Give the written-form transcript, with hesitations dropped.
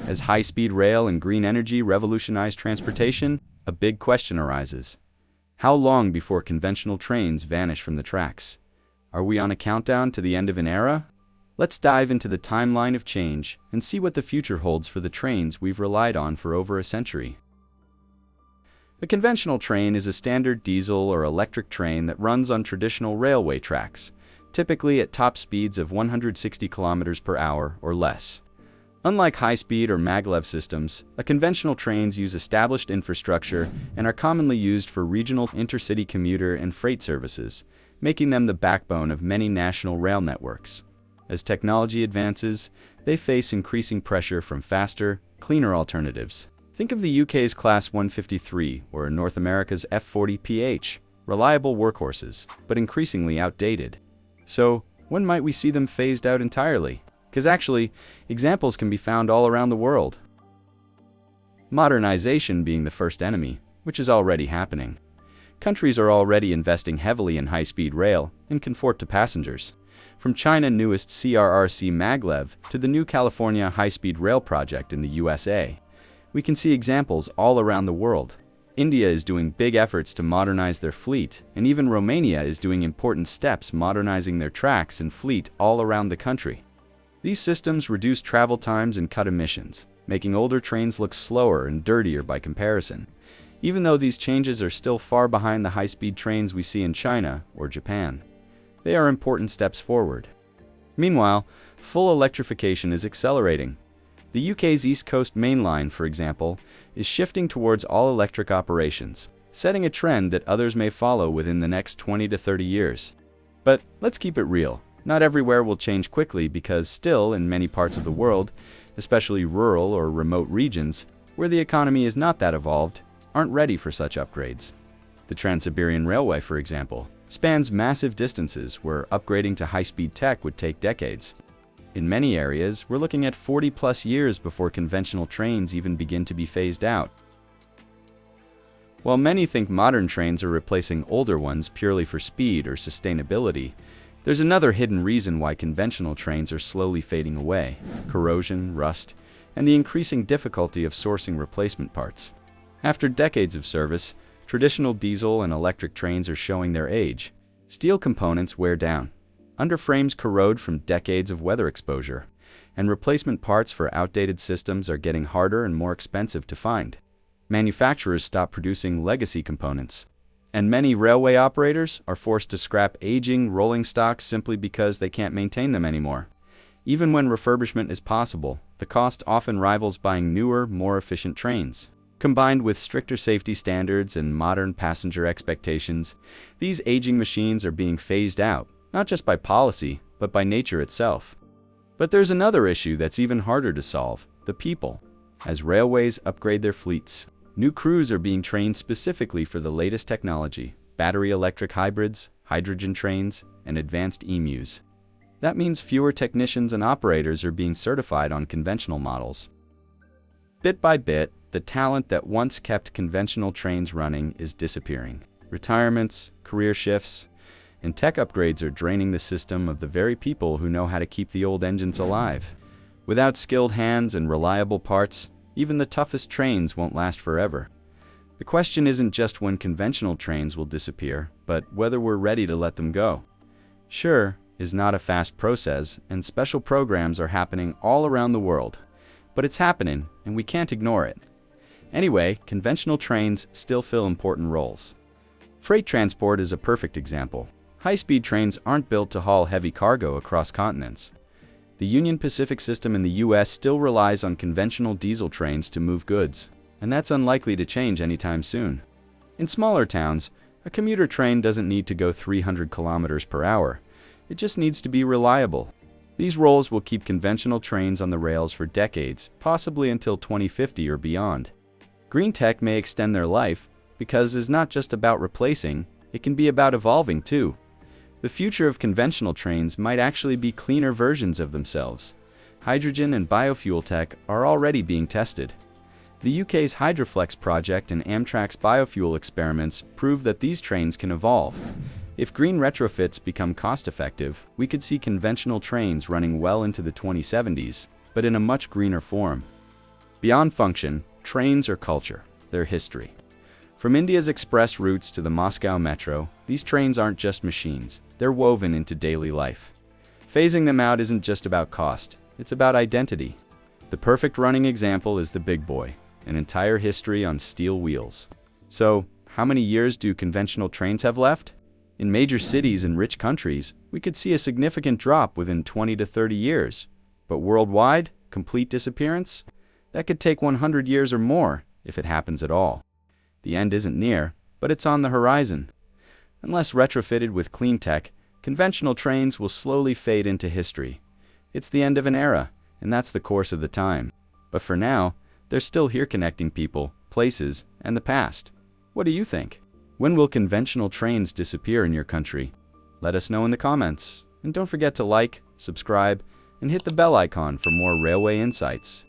As high-speed rail and green energy revolutionize transportation, a big question arises. How long before conventional trains vanish from the tracks? Are we on a countdown to the end of an era? Let's dive into the timeline of change and see what the future holds for the trains we've relied on for over a century. A conventional train is a standard diesel or electric train that runs on traditional railway tracks, typically at top speeds of 160 kilometers per hour or less. Unlike high-speed or maglev systems, conventional trains use established infrastructure and are commonly used for regional intercity commuter and freight services, making them the backbone of many national rail networks. As technology advances, they face increasing pressure from faster, cleaner alternatives. Think of the UK's Class 153 or North America's F40PH, reliable workhorses, but increasingly outdated. So, when might we see them phased out entirely? Because actually, examples can be found all around the world. Modernization being the first enemy, which is already happening. Countries are already investing heavily in high-speed rail and comfort to passengers. From China's newest CRRC maglev to the new California high-speed rail project in the USA, we can see examples all around the world. India is doing big efforts to modernize their fleet, and even Romania is doing important steps modernizing their tracks and fleet all around the country. These systems reduce travel times and cut emissions, making older trains look slower and dirtier by comparison, even though these changes are still far behind the high-speed trains we see in China or Japan. They are important steps forward. Meanwhile, full electrification is accelerating. The UK's East Coast Main Line, for example, is shifting towards all-electric operations, setting a trend that others may follow within the next 20 to 30 years. But let's keep it real. Not everywhere will change quickly because still, in many parts of the world, especially rural or remote regions, where the economy is not that evolved, aren't ready for such upgrades. The Trans-Siberian Railway, for example, spans massive distances where upgrading to high-speed tech would take decades. In many areas, we're looking at 40-plus years before conventional trains even begin to be phased out. While many think modern trains are replacing older ones purely for speed or sustainability, there's another hidden reason why conventional trains are slowly fading away: corrosion, rust, and the increasing difficulty of sourcing replacement parts. After decades of service, traditional diesel and electric trains are showing their age. Steel components wear down, underframes corrode from decades of weather exposure, and replacement parts for outdated systems are getting harder and more expensive to find. Manufacturers stop producing legacy components, and many railway operators are forced to scrap aging rolling stock simply because they can't maintain them anymore. Even when refurbishment is possible, the cost often rivals buying newer, more efficient trains. Combined with stricter safety standards and modern passenger expectations, these aging machines are being phased out, not just by policy, but by nature itself. But there's another issue that's even harder to solve: the people. As railways upgrade their fleets, new crews are being trained specifically for the latest technology: battery electric hybrids, hydrogen trains, and advanced EMUs. That means fewer technicians and operators are being certified on conventional models. Bit by bit, the talent that once kept conventional trains running is disappearing. Retirements, career shifts, and tech upgrades are draining the system of the very people who know how to keep the old engines alive. Without skilled hands and reliable parts, even the toughest trains won't last forever. The question isn't just when conventional trains will disappear, but whether we're ready to let them go. Sure, is not a fast process, and special programs are happening all around the world. But it's happening, and we can't ignore it. Anyway, conventional trains still fill important roles. Freight transport is a perfect example. High-speed trains aren't built to haul heavy cargo across continents. The Union Pacific system in the US still relies on conventional diesel trains to move goods, and that's unlikely to change anytime soon. In smaller towns, a commuter train doesn't need to go 300 kilometers per hour. It just needs to be reliable. These roles will keep conventional trains on the rails for decades, possibly until 2050 or beyond. Green tech may extend their life, because it's not just about replacing, it can be about evolving too. The future of conventional trains might actually be cleaner versions of themselves. Hydrogen and biofuel tech are already being tested. The UK's Hydroflex project and Amtrak's biofuel experiments prove that these trains can evolve. If green retrofits become cost-effective, we could see conventional trains running well into the 2070s, but in a much greener form. Beyond function, trains are culture, they're history. From India's express routes to the Moscow metro, these trains aren't just machines, they're woven into daily life. Phasing them out isn't just about cost, it's about identity. The perfect running example is the Big Boy, an entire history on steel wheels. So, how many years do conventional trains have left? In major cities and rich countries, we could see a significant drop within 20 to 30 years. But worldwide, complete disappearance? That could take 100 years or more, if it happens at all. The end isn't near, but it's on the horizon. Unless retrofitted with clean tech, conventional trains will slowly fade into history. It's the end of an era, and that's the course of the time. But for now, they're still here connecting people, places, and the past. What do you think? When will conventional trains disappear in your country? Let us know in the comments. And don't forget to like, subscribe, and hit the bell icon for more railway insights.